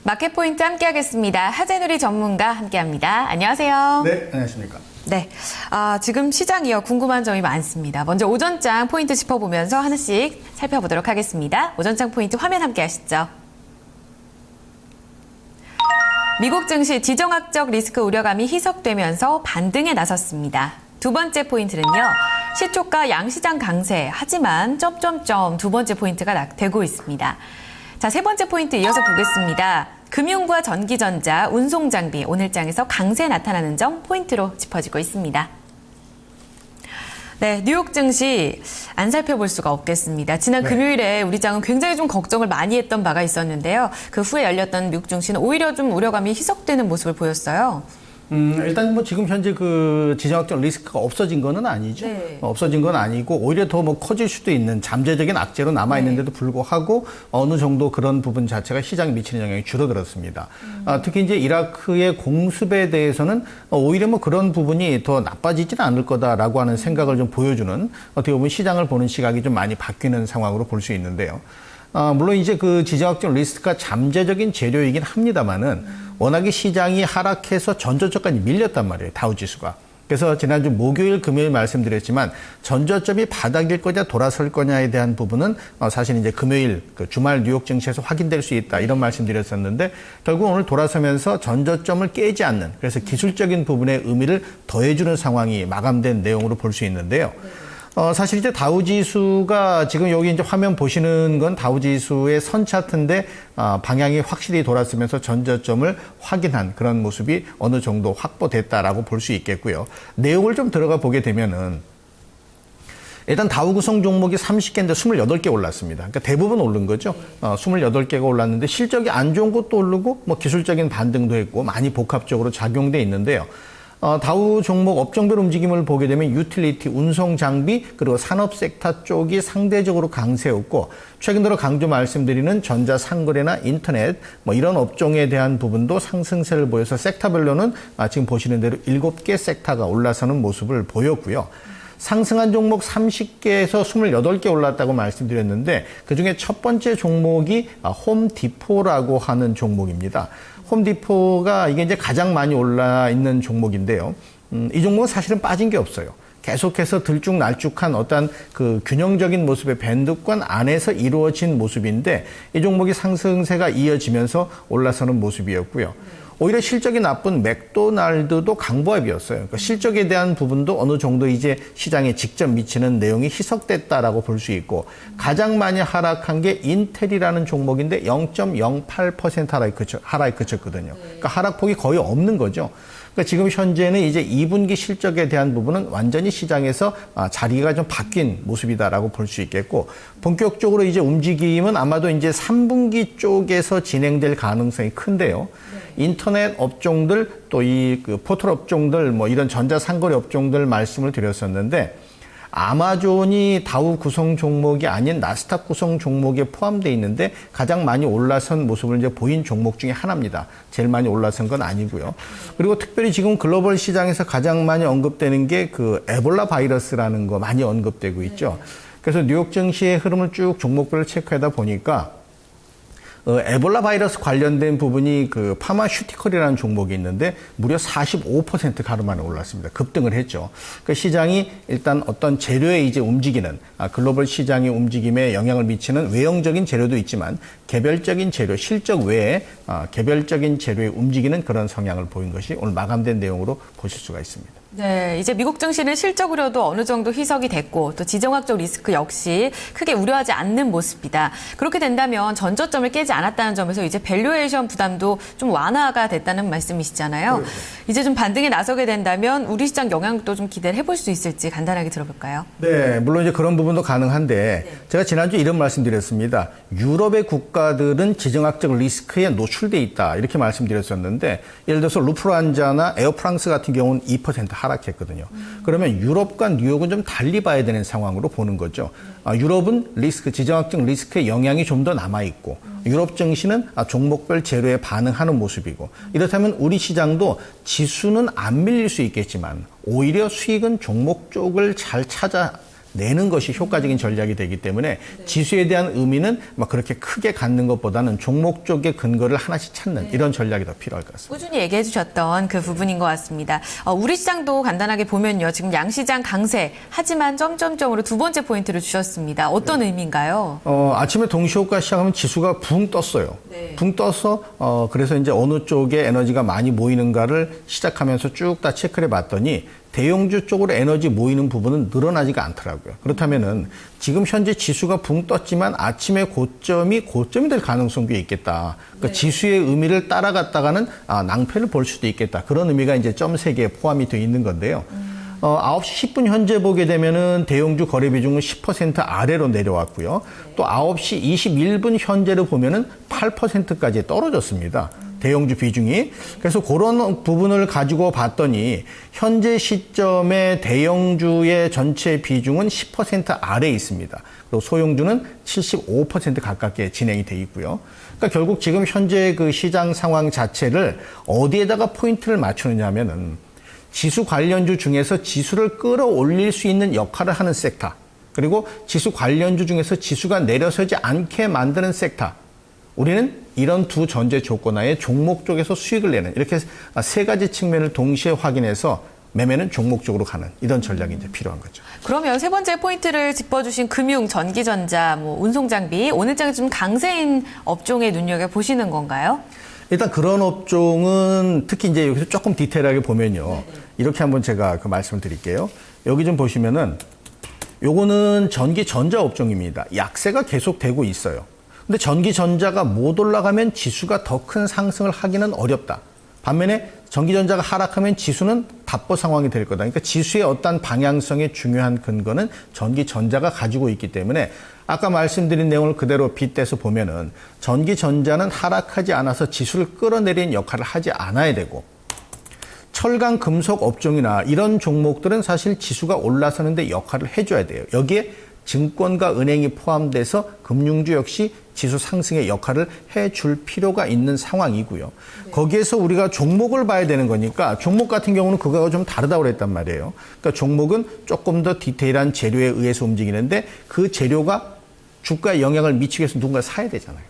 마켓포인트 함께하겠습니다. 하재누리 전문가 함께합니다. 안녕하세요. 네, 안녕하십니까. 네, 지금 시장이요 궁금한 점이 많습니다. 먼저 오전장 포인트 짚어보면서 하나씩 살펴보도록 하겠습니다. 오전장 포인트 화면 함께하시죠. 미국 증시 지정학적 리스크 우려감이 희석되면서 반등에 나섰습니다. 두 번째 포인트는요. 시초가 양시장 강세, 하지만 점점점 두 번째 포인트가 되고 있습니다. 자, 세 번째 포인트 이어서 보겠습니다. 금융과 전기전자, 운송장비 오늘장에서 강세 나타나는 점 포인트로 짚어지고 있습니다. 네, 뉴욕 증시 안 살펴볼 수가 없겠습니다. 지난 금요일에 우리 장은 굉장히 좀 걱정을 많이 했던 바가 있었는데요. 그 후에 열렸던 미국 증시는 오히려 좀 우려감이 희석되는 모습을 보였어요. 일단 뭐 지금 현재 그 지정학적 리스크가 없어진 거는 아니죠. 네. 없어진 건 아니고 오히려 더 뭐 커질 수도 있는 잠재적인 악재로 남아 있는데도 불구하고 어느 정도 그런 부분 자체가 시장에 미치는 영향이 줄어들었습니다. 특히 이제 이라크의 공습에 대해서는 오히려 뭐 그런 부분이 더 나빠지지는 않을 거다라고 하는 생각을 좀 보여주는 어떻게 보면 시장을 보는 시각이 좀 많이 바뀌는 상황으로 볼 수 있는데요. 물론 이제 그 지정학적 리스크가 잠재적인 재료이긴 합니다만은 워낙에 시장이 하락해서 전저점까지 밀렸단 말이에요. 다우지수가. 그래서 지난주 목요일, 금요일 말씀드렸지만 전저점이 바닥일 거냐 돌아설 거냐에 대한 부분은 사실 이제 금요일 그 주말 뉴욕 증시에서 확인될 수 있다 이런 말씀드렸었는데 결국 오늘 돌아서면서 전저점을 깨지 않는 그래서 기술적인 부분의 의미를 더해주는 상황이 마감된 내용으로 볼 수 있는데요. 사실 이제 다우지수가 지금 여기 이제 화면 보시는 건 다우지수의 선 차트인데 방향이 확실히 돌았으면서 전저점을 확인한 그런 모습이 어느 정도 확보됐다라고 볼 수 있겠고요. 내용을 좀 들어가 보게 되면은 일단 다우 구성 종목이 30개인데 28개 올랐습니다. 그러니까 대부분 오른 거죠. 28개가 올랐는데 실적이 안 좋은 것도 오르고 뭐 기술적인 반등도 했고 많이 복합적으로 작용돼 있는데요. 다우 종목 업종별 움직임을 보게 되면 유틸리티, 운송 장비, 그리고 산업 섹터 쪽이 상대적으로 강세였고 최근 들어 강조 말씀드리는 전자 상거래나 인터넷 뭐 이런 업종에 대한 부분도 상승세를 보여서 섹터별로는 지금 보시는 대로 7개 섹터가 올라서는 모습을 보였고요. 상승한 종목 30개에서 28개 올랐다고 말씀드렸는데 그중에 첫 번째 종목이 홈디포라고 하는 종목입니다. 홈디포가 이게 이제 가장 많이 올라 있는 종목인데요. 이 종목은 사실은 빠진 게 없어요. 계속해서 들쭉날쭉한 어떤 그 균형적인 모습의 밴드권 안에서 이루어진 모습인데 이 종목이 상승세가 이어지면서 올라서는 모습이었고요. 오히려 실적이 나쁜 맥도날드도 강보합이었어요. 그러니까 실적에 대한 부분도 어느 정도 이제 시장에 직접 미치는 내용이 희석됐다라고 볼 수 있고 가장 많이 하락한 게 인텔이라는 종목인데 0.08% 하락에 그쳤거든요. 그러니까 하락폭이 거의 없는 거죠. 그러니까 지금 현재는 이제 2분기 실적에 대한 부분은 완전히 시장에서 자리가 좀 바뀐 모습이다라고 볼 수 있겠고 본격적으로 이제 움직임은 아마도 이제 3분기 쪽에서 진행될 가능성이 큰데요. 인터넷 업종들 또 이 그 포털 업종들 뭐 이런 전자 상거래 업종들 말씀을 드렸었는데 아마존이 다우 구성 종목이 아닌 나스닥 구성 종목에 포함되어 있는데 가장 많이 올라선 모습을 이제 보인 종목 중에 하나입니다. 제일 많이 올라선 건 아니고요. 그리고 특별히 지금 글로벌 시장에서 가장 많이 언급되는 게 그 에볼라 바이러스라는 거 많이 언급되고 있죠. 그래서 뉴욕 증시의 흐름을 쭉 종목별로 체크하다 보니까 에볼라 바이러스 관련된 부분이 그 파마슈티컬이라는 종목이 있는데 무려 45% 하루 만에 올랐습니다. 급등을 했죠. 그 시장이 일단 어떤 재료에 이제 움직이는 글로벌 시장의 움직임에 영향을 미치는 외형적인 재료도 있지만 개별적인 재료, 실적 외에 개별적인 재료에 움직이는 그런 성향을 보인 것이 오늘 마감된 내용으로 보실 수가 있습니다. 네, 이제 미국 증시는 실적 우려도 어느 정도 희석이 됐고 또 지정학적 리스크 역시 크게 우려하지 않는 모습이다. 그렇게 된다면 전저점을 깨지 않았다는 점에서 이제 밸류에이션 부담도 좀 완화가 됐다는 말씀이시잖아요. 그렇죠. 이제 좀 반등에 나서게 된다면 우리 시장 영향도 좀 기대를 해볼 수 있을지 간단하게 들어볼까요? 네, 물론 이제 그런 부분도 가능한데 제가 지난주에 이런 말씀드렸습니다. 유럽의 국가들은 지정학적 리스크에 노출돼 있다 이렇게 말씀드렸었는데 예를 들어서 루프란자나 에어프랑스 같은 경우는 2% 하락했거든요. 그러면 유럽과 뉴욕은 좀 달리 봐야 되는 상황으로 보는 거죠. 유럽은 지정학적 리스크의 영향이 좀 더 남아있고 유럽 증시는 종목별 재료에 반응하는 모습이고 이렇다면 우리 시장도 지수는 안 밀릴 수 있겠지만 오히려 수익은 종목 쪽을 잘 내는 것이 효과적인 전략이 되기 때문에 지수에 대한 의미는 막 그렇게 크게 갖는 것보다는 종목 쪽의 근거를 하나씩 찾는 이런 전략이 더 필요할 것 같습니다. 꾸준히 얘기해 주셨던 그 부분인 것 같습니다. 우리 시장도 간단하게 보면요. 지금 양시장 강세, 하지만 점점점으로 두 번째 포인트를 주셨습니다. 어떤 의미인가요? 아침에 동시호가 시작하면 지수가 붕 떴어요. 네. 붕 떠서 그래서 이제 어느 쪽에 에너지가 많이 모이는가를 시작하면서 쭉 다 체크를 해봤더니 대형주 쪽으로 에너지 모이는 부분은 늘어나지가 않더라고요. 그렇다면은 지금 현재 지수가 붕 떴지만 아침에 고점이 될 가능성도 있겠다. 그러니까 지수의 의미를 따라갔다가는 낭패를 볼 수도 있겠다. 그런 의미가 이제 점 3개에 포함이 되어 있는 건데요. 9시 10분 현재 보게 되면은 대형주 거래 비중은 10% 아래로 내려왔고요. 또 9시 21분 현재를 보면은 8%까지 떨어졌습니다. 대형주 비중이. 그래서 그런 부분을 가지고 봤더니 현재 시점에 대형주의 전체 비중은 10% 아래에 있습니다. 그리고 소형주는 75% 가깝게 진행이 돼 있고요. 그러니까 결국 지금 현재 그 시장 상황 자체를 어디에다가 포인트를 맞추느냐 하면은 지수 관련주 중에서 지수를 끌어올릴 수 있는 역할을 하는 섹터, 그리고 지수 관련주 중에서 지수가 내려서지 않게 만드는 섹터. 우리는 이런 두 전제 조건하에 종목 쪽에서 수익을 내는 이렇게 세 가지 측면을 동시에 확인해서 매매는 종목 쪽으로 가는 이런 전략이 이제 필요한 거죠. 그러면 세 번째 포인트를 짚어주신 금융, 전기전자, 운송장비, 오늘장에 좀 강세인 업종에 눈여겨보시는 건가요? 일단 그런 업종은 특히 이제 여기서 조금 디테일하게 보면요. 이렇게 한번 제가 그 말씀을 드릴게요. 여기 좀 보시면은 요거는 전기전자 업종입니다. 약세가 계속되고 있어요. 근데 전기전자가 못 올라가면 지수가 더 큰 상승을 하기는 어렵다. 반면에 전기전자가 하락하면 지수는 답보 상황이 될 거다. 그러니까 지수의 어떤 방향성의 중요한 근거는 전기전자가 가지고 있기 때문에 아까 말씀드린 내용을 그대로 빗대서 보면은 전기전자는 하락하지 않아서 지수를 끌어내리는 역할을 하지 않아야 되고, 철강 금속 업종이나 이런 종목들은 사실 지수가 올라서는데 역할을 해줘야 돼요. 여기에 증권과 은행이 포함돼서 금융주 역시 지수 상승의 역할을 해줄 필요가 있는 상황이고요. 거기에서 우리가 종목을 봐야 되는 거니까 종목 같은 경우는 그거하고 좀 다르다고 그랬단 말이에요. 그러니까 종목은 조금 더 디테일한 재료에 의해서 움직이는데 그 재료가 주가에 영향을 미치기 위해서 누군가 사야 되잖아요.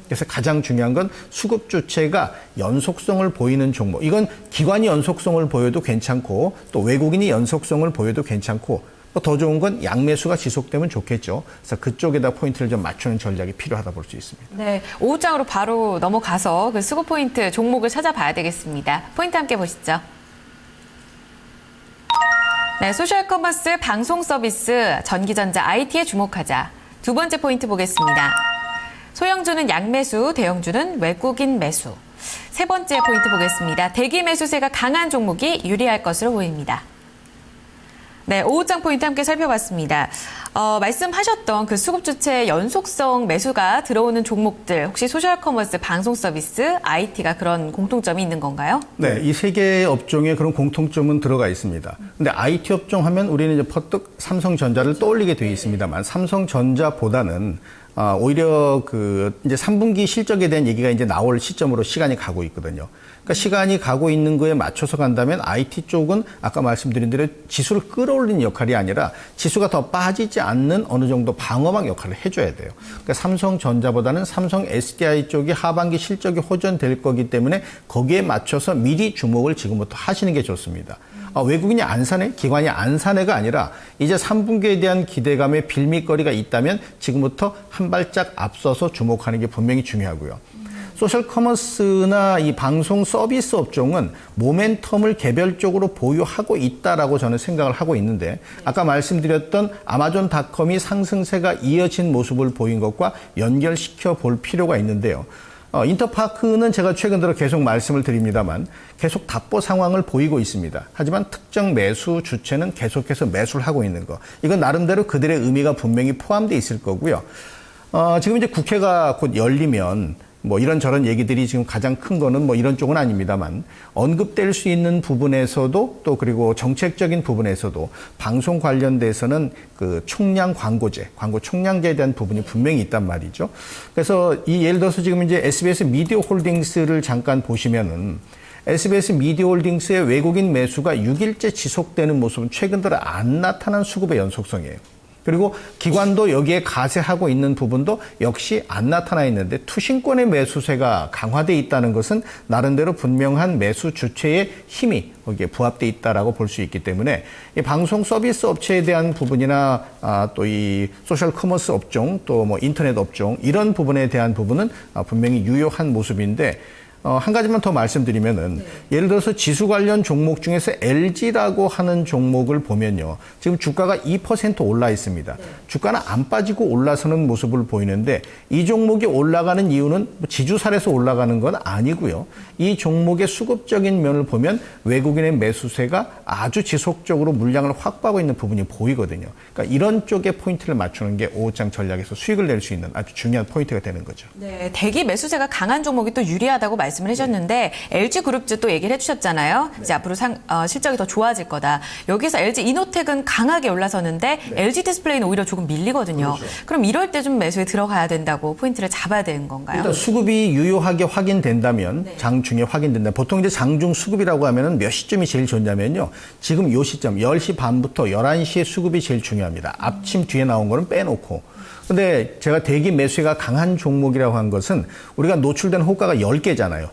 그래서 가장 중요한 건 수급 주체가 연속성을 보이는 종목. 이건 기관이 연속성을 보여도 괜찮고 또 외국인이 연속성을 보여도 괜찮고 더 좋은 건 양매수가 지속되면 좋겠죠. 그래서 그쪽에다 포인트를 좀 맞추는 전략이 필요하다 볼 수 있습니다. 네, 오후장으로 바로 넘어가서 그 수급 포인트 종목을 찾아봐야 되겠습니다. 포인트 함께 보시죠. 네, 소셜 커머스, 방송 서비스, 전기전자, IT에 주목하자. 두 번째 포인트 보겠습니다. 소형주는 양매수, 대형주는 외국인 매수. 세 번째 포인트 보겠습니다. 대기 매수세가 강한 종목이 유리할 것으로 보입니다. 네, 오후장 포인트 함께 살펴봤습니다. 말씀하셨던 그 수급 주체 연속성 매수가 들어오는 종목들, 혹시 소셜 커머스, 방송 서비스, IT가 그런 공통점이 있는 건가요? 네, 이 세 개의 업종에 그런 공통점은 들어가 있습니다. 근데 IT 업종 하면 우리는 이제 퍼뜩 삼성전자를 떠올리게 되어 있습니다만, 삼성전자보다는 오히려 그 이제 3분기 실적에 대한 얘기가 이제 나올 시점으로 시간이 가고 있거든요. 그러니까 시간이 가고 있는 거에 맞춰서 간다면 IT 쪽은 아까 말씀드린 대로 지수를 끌어올리는 역할이 아니라 지수가 더 빠지지 않는 어느 정도 방어막 역할을 해줘야 돼요. 그러니까 삼성전자보다는 삼성 SDI 쪽이 하반기 실적이 호전될 거기 때문에 거기에 맞춰서 미리 주목을 지금부터 하시는 게 좋습니다. 외국인이 안 사네? 기관이 안 사네가 아니라 이제 3분기에 대한 기대감에 빌미거리가 있다면 지금부터 한 발짝 앞서서 주목하는 게 분명히 중요하고요. 소셜 커머스나 이 방송 서비스 업종은 모멘텀을 개별적으로 보유하고 있다라고 저는 생각을 하고 있는데, 아까 말씀드렸던 아마존닷컴이 상승세가 이어진 모습을 보인 것과 연결시켜 볼 필요가 있는데요. 인터파크는 제가 최근 들어 계속 말씀을 드립니다만 계속 답보 상황을 보이고 있습니다. 하지만 특정 매수 주체는 계속해서 매수를 하고 있는 거. 이건 나름대로 그들의 의미가 분명히 포함되어 있을 거고요. 지금 이제 국회가 곧 열리면 뭐 이런저런 얘기들이 지금 가장 큰 거는 뭐 이런 쪽은 아닙니다만 언급될 수 있는 부분에서도 또 그리고 정책적인 부분에서도 방송 관련돼서는 그 총량 광고제, 광고 총량제에 대한 부분이 분명히 있단 말이죠. 그래서 이 예를 들어서 지금 이제 SBS 미디어 홀딩스를 잠깐 보시면은 SBS 미디어 홀딩스의 외국인 매수가 6일째 지속되는 모습은 최근 들어 안 나타난 수급의 연속성이에요. 그리고 기관도 여기에 가세하고 있는 부분도 역시 안 나타나 있는데 투신권의 매수세가 강화돼 있다는 것은 나름대로 분명한 매수 주체의 힘이 거기에 부합돼 있다라고 볼 수 있기 때문에 이 방송 서비스 업체에 대한 부분이나 또 이 소셜 커머스 업종 또 뭐 인터넷 업종 이런 부분에 대한 부분은 분명히 유효한 모습인데 한 가지만 더 말씀드리면은 예를 들어서 지수 관련 종목 중에서 LG라고 하는 종목을 보면요. 지금 주가가 2% 올라 있습니다. 주가는 안 빠지고 올라서는 모습을 보이는데 이 종목이 올라가는 이유는 지주살에서 올라가는 건 아니고요. 이 종목의 수급적인 면을 보면 외국인의 매수세가 아주 지속적으로 물량을 확보하고 있는 부분이 보이거든요. 그러니까 이런 쪽에 포인트를 맞추는 게 오후장 전략에서 수익을 낼 수 있는 아주 중요한 포인트가 되는 거죠. 네, 대기 매수세가 강한 종목이 또 유리하다고 말씀을 해주셨는데 LG그룹주 또 얘기를 해주셨잖아요. 이제 앞으로 실적이 더 좋아질 거다. 여기서 LG 이노텍은 강하게 올라서는데 LG 디스플레이는 오히려 조금 밀리거든요. 그럼 이럴 때 좀 매수에 들어가야 된다고 포인트를 잡아야 되는 건가요? 일단 수급이 유효하게 확인된다면 장중에 확인된다. 보통 이제 장중 수급이라고 하면은 몇 시점이 제일 좋냐면요. 지금 요 시점 10시 반부터 11시에 수급이 제일 중요합니다. 앞침 뒤에 나온 거는 빼놓고. 근데 제가 대기 매수가 강한 종목이라고 한 것은 우리가 노출된 호가가 10개잖아요.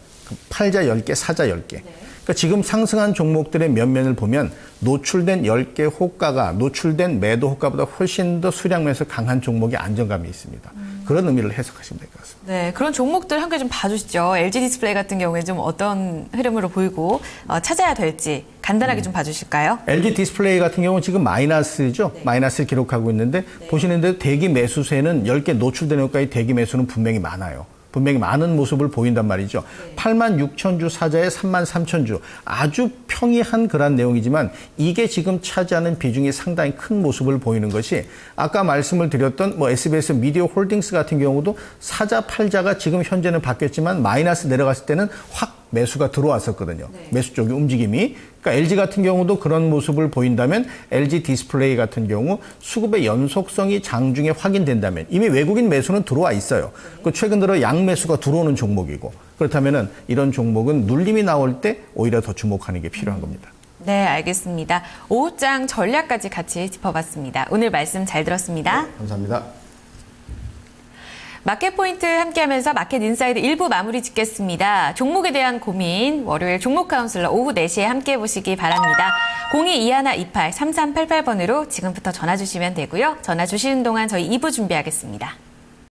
팔자 10개, 사자 10개. 그러니까 지금 상승한 종목들의 면면을 보면 노출된 10개 호가가 노출된 매도 호가보다 훨씬 더 수량면에서 강한 종목의 안정감이 있습니다. 그런 의미를 해석하시면 될 것 같습니다. 네, 그런 종목들 한 개 좀 봐주시죠. LG 디스플레이 같은 경우에 좀 어떤 흐름으로 보이고 찾아야 될지 간단하게 좀 봐주실까요? LG 디스플레이 같은 경우는 지금 마이너스죠. 마이너스를 기록하고 있는데 보시는 대로 대기 매수세는 10개 노출되는 효과의 대기 매수는 분명히 많아요. 분명히 많은 모습을 보인단 말이죠. 86,000주 사자에 33,000주. 아주 평이한 그런 내용이지만 이게 지금 차지하는 비중이 상당히 큰 모습을 보이는 것이 아까 말씀을 드렸던 뭐 SBS 미디어 홀딩스 같은 경우도 사자, 팔자가 지금 현재는 바뀌었지만 마이너스 내려갔을 때는 확 매수가 들어왔었거든요. 매수 쪽의 움직임이. 그러니까 LG 같은 경우도 그런 모습을 보인다면 LG 디스플레이 같은 경우 수급의 연속성이 장중에 확인된다면 이미 외국인 매수는 들어와 있어요. 그 최근 들어 양매수가 들어오는 종목이고 그렇다면은 이런 종목은 눌림이 나올 때 오히려 더 주목하는 게 필요한 겁니다. 네, 알겠습니다. 오후장 전략까지 같이 짚어봤습니다. 오늘 말씀 잘 들었습니다. 네, 감사합니다. 마켓 포인트 함께하면서 마켓 인사이드 1부 마무리 짓겠습니다. 종목에 대한 고민 월요일 종목 카운슬러 오후 4시에 함께해 보시기 바랍니다. 022128-3388번으로 지금부터 전화 주시면 되고요. 전화 주시는 동안 저희 2부 준비하겠습니다.